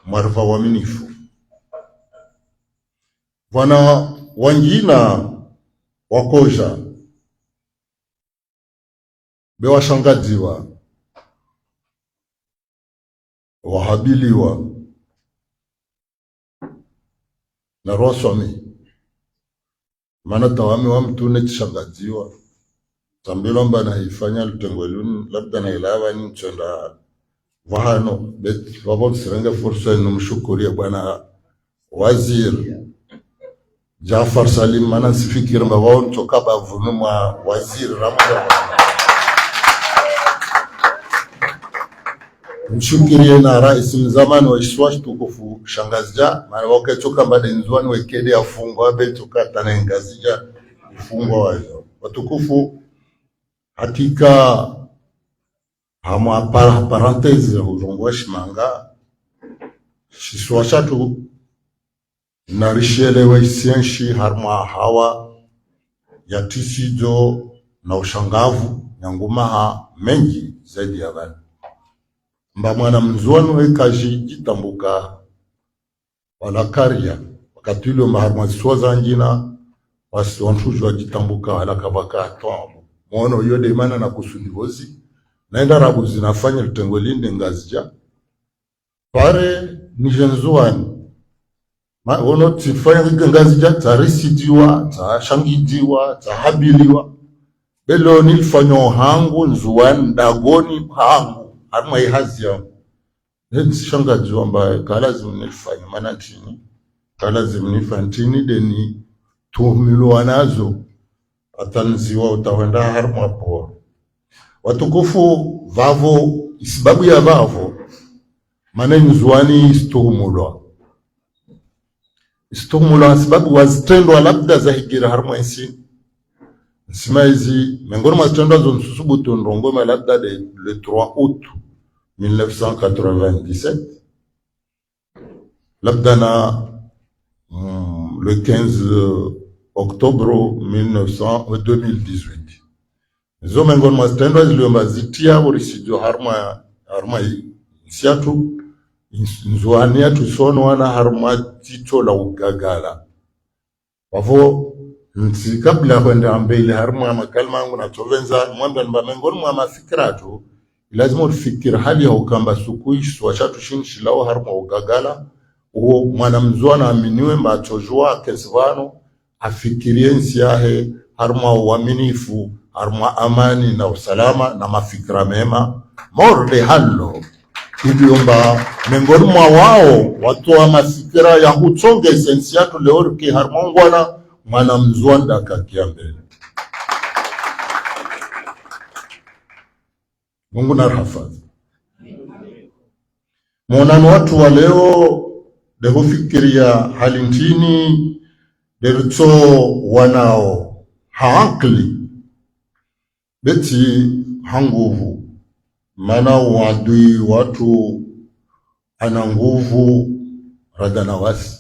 mwarva waminifu. Wana wangina wakoja bewashangadziwa wahabiliwa na roswami maana tawami wa mtune tishangadziwa tambilo mba na ifanya lutengweluni labda na ilawa ni mchenda vahano bet wabo sirenge fursa numshukuria bwana waziri Jafar Salim maana nsifikiri mba wao ntoka bavunu mwa waziri Ramadhan. Mshukirie na rais mzamani wa Iswash tukufu shangazija maana wakatoka mbade nzwani wekede afungwa betoka tanengazija ufungwa wazo watukufu. Hakika hamwa parenthese huzongwa shimanga shiswashatu narishelewa isienshi harma hawa ya tisijo na ushangavu nyangumaha mengi zaidi ya gani mba mwana mzuanu ekaji jitambuka wala karia wakati ule maharma ziswaza njina wasi wanshujwa jitambuka wala kabaka atomu mwono yode imana na kusudivozi naenda rabu zinafanya lutengwelinde ngazija pare nijenzuani ono tifanya ngazija tarisidiwa tashangidiwa tahabiliwa belo nilfanyo hangu nzuani dagoni hangu harma ihazi yangu nishangadziwa mba kalazimu nilifanya maana ntini kalazimu nifantini deni tuhumilwa nazo atanziwa utawenda harma poro watukufu vavo isibabu ya vavo maana nzuani istuhumulwa sababu wazitendwa labda za higira harma insi nsimaizi mengoni mazitendwa zo nsusubutu ndongoma labda le 3 août 1997 labda na le 15 octobre 2018 zo mengoni mazitendwa ziliomba zitia urisidio harma insiatu nzuani ya tusono wana harma tito la ugagala wavo nsi kabla kwenda mbele harma makalma yangu na tovenza mwamba mba mengoni mwa mafikiratu lazima ufikiri hali ya ukamba sukuishi wachatu shinshi lao harma ugagala uo mwana mzuana aminiwe mba chojua kesvano afikirie nsi yahe harma uaminifu harma amani na usalama na mafikira mema morde hallo idiomba mengoni mwa wao watu wa mafikira ya hutonge esensi yatu leo ki harmongwana mwana mzuanda kakia mbele. Mungu na rahafadhi. Mwanano watu wa leo deho fikiria hali ntini derito wanao haakli beti hanguvu mana wadui watu ana nguvu radana wasi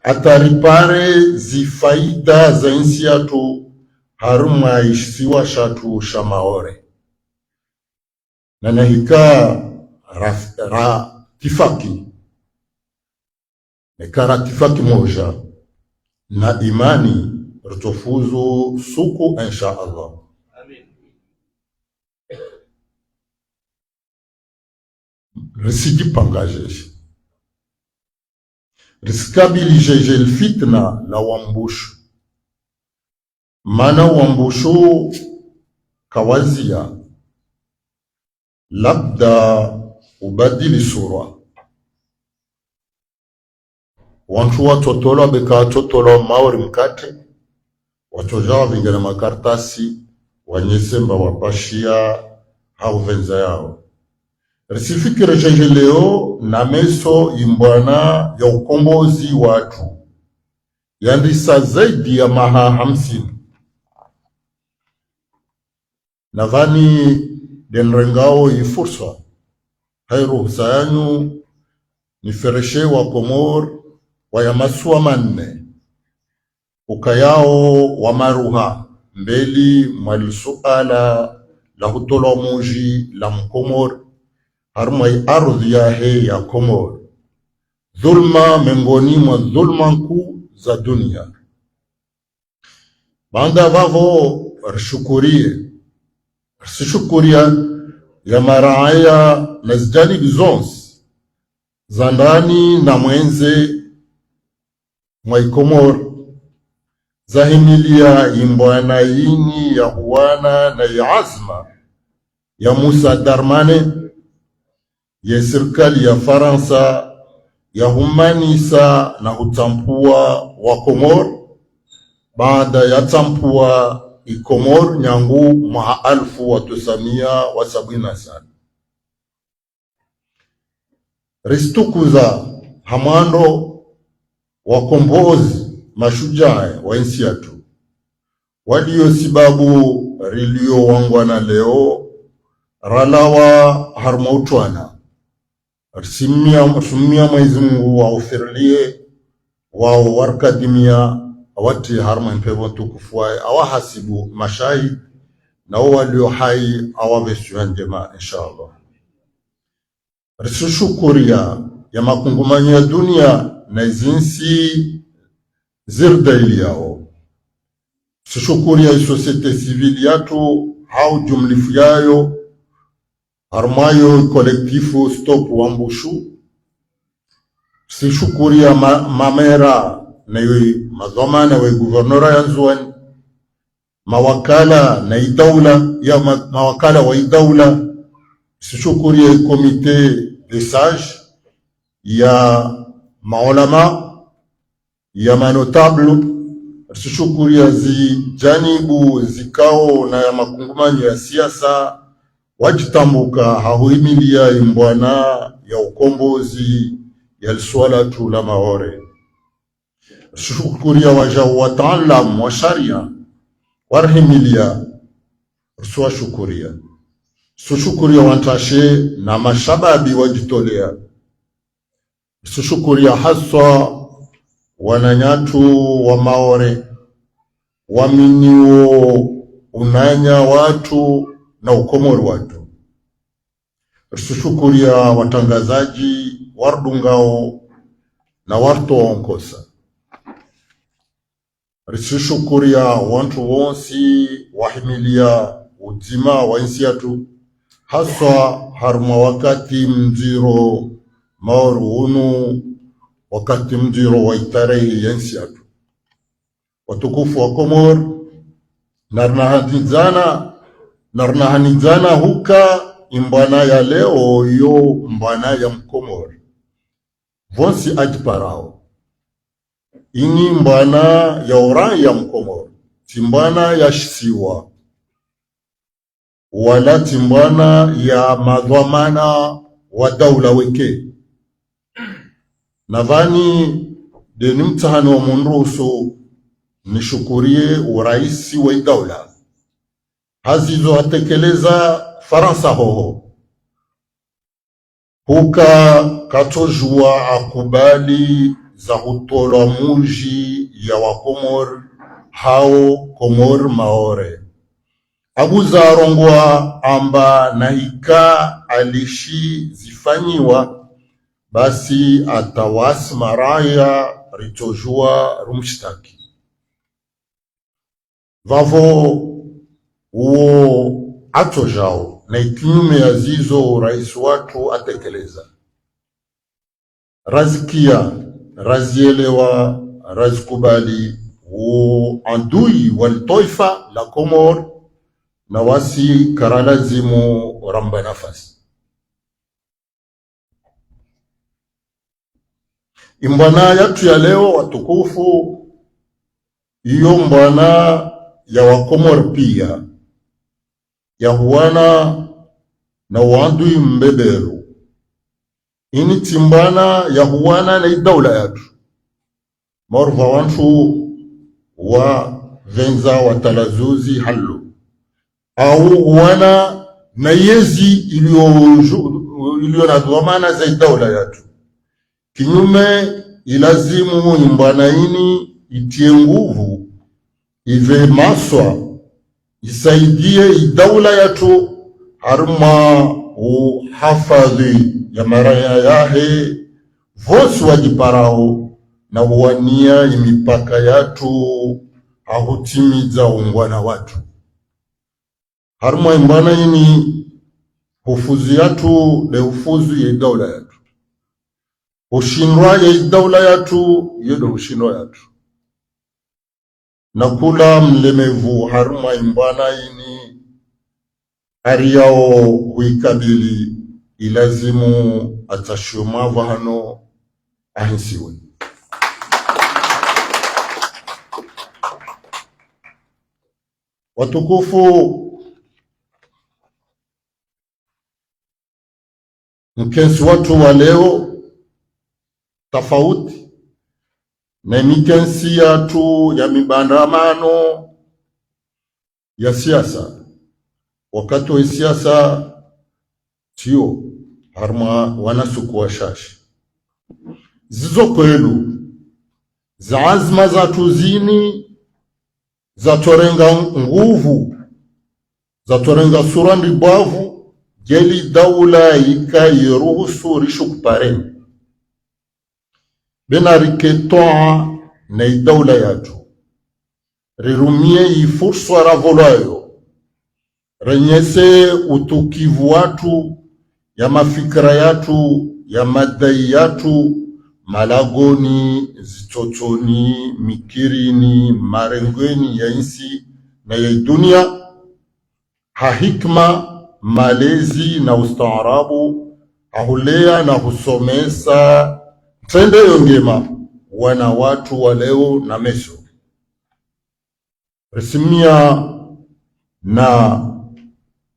ataripare zifaida za insi yatu haruma ishisiwa shatu shamaore na nahika tifaki moja na imani rutofuzu suku insha Allah. Risijipangajeshi risikabilijeje fitna la wambushu mana wambushu kawazia labda ubadili sura wantu watotola beka totola maori mkate watojawa vingana makartasi wanyesemba wapashia hau venza yao risifikire jeje leo na meso imbwana ya ukombozi watu yandisa zaidi ya maha 50 nadhani denrengao ifursa hairu sayanyu nifereshe wa Komor wa yamasua manne ukayao wa maruha mbeli mwalisuala la hutolo moji la mkomor harmai ardhi yahe ya Komor dhulma miongoni mwa dhulma kuu za dunia. Banda vavo rishukuria ya maraaya na zijanibi zonse za ndani na mwenze mwa Ikomoro zahimilia imbwana yini ya huwana na ya azma ya Musa Darmane ya serikali ya Faransa ya humanisa na hutampua wa Komoro baada ya tampua Ikomoro nyangu mwa 1977 ristukuza hamando wakombozi mashujaa wa nchi yetu walio sababu rilio wangwana leo ralawa harmautwana simia Mwenyezi Mungu waufirlie wao warkadimia awati harma mpevo tukufuae awahasibu mashahid na walio hai awavesu njema inshallah. Risushukuria ya makungumanyo ya dunia na izinsi zirdaili yao. Risushukuria ya societe civili yatu hau jumlifu yayo harmayo kolektifu stop wambushu. Risushukuria mamera na yoi madhamana wa guvernora ya Nzuani mawakala na idawla ya mawakala wa idawla. Risushukuria komite de sage ya maulama ya manotable. Risushukuria janibu zikao na ya makungumanyo ya siasa wajitambuka hahuimilia imbwana ya ukombozi ya swala tu la maore. Risushukuria waja wataalam wa sharia warhimilia risushukuria. Risushukuria wantashe na mashababi wajitolea. Risushukuria haswa wananyatu wa maore waminio unanya watu na ukomori watu. Risushukuria watangazaji wardungao na warto onkosa. Risushukuria wantu wonsi wahimilia uzima wa nchi yetu haswa harma wakati mziro maoru unu wakati mziro wa itarehi ya nchi yetu. Watukufu wa Komoro narnahanizana huka imbana ya leo yo mbana ya Mkomoro vonsi ajiparao ini mbana ya oran ya Mkomoro timbana ya shisiwa wala timbana ya madhamana wa daula weke. Nadhani deni mtihani wa munruhusu nishukurie uraisi wa daula hazizo hatekeleza Faransa hoho huka katojua akubali za hutolwa muji ya wakomor hao Komor maore abuza rongwa amba nahika alishi zifanyiwa basi atawasi maraya ritojua rumshtaki vavo uo atojao na ikinyume ya zizo rais watu atekeleza razikia razielewa razikubali uandui walitoifa la Komor na wasi karalazimu ramba nafasi. Imbwana yatu ya leo watukufu iyo mbwana ya Wakomor pia ya huwana na uandui mbeberu ini timbana ya huwana na idawla yatu morva wantu wa venza wa talazuzi halu au huwana na yezi ilio na dhamana za idawla yatu kinyume ilazimu imbana ini itie nguvu ive maswa isaidie idawla yatu harma uhafadhi ya maraya yahe vosi wajiparao na huwania imipaka yatu ahutimiza ungwana watu. Harumwa imbana ini hufuzi yatu le hufuzi ya daula yatu. Ushindwa ya daula yatu yedo ushindwa yatu. Na kula mlemevu harumwa imbana ini ariyao huikabili ilazimu atashumava hano ahinsiwe. Watukufu, mkensi watu wa leo tofauti na mikensi yatu ya mibandamano ya siasa. Wakati wa siasa tio harma wanasuku wa shashi zizo kwelu za azma za tuzini za torenga nguvu za torenga surandi bavu jeli daula ikairuhusu rishu kupareni bena riketoa na daula yatu rirumie ifursa ravolayo renyese utukivu watu ya mafikra yatu ya madai yatu malagoni zitotoni mikirini marengweni ya insi na ya dunia hahikma malezi na ustaarabu ahulea na husomesa tende yongema wana watu wa leo na mesho resimia na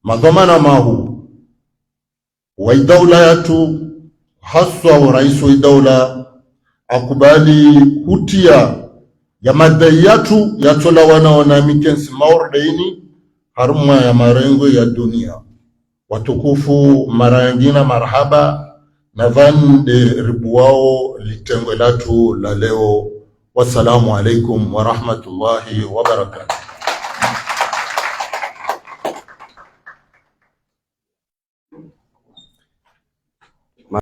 madhamana mahu wa daula yatu haswa wa rais wa daula akubali hutia ya madai yatu yatola wana mikensi maordeini haruma ya marengo ya dunia. Watukufu mara nyingine marhaba na vande ribuwao litengwe latu la leo. Wassalamu alaikum wa rahmatullahi wa barakatuh.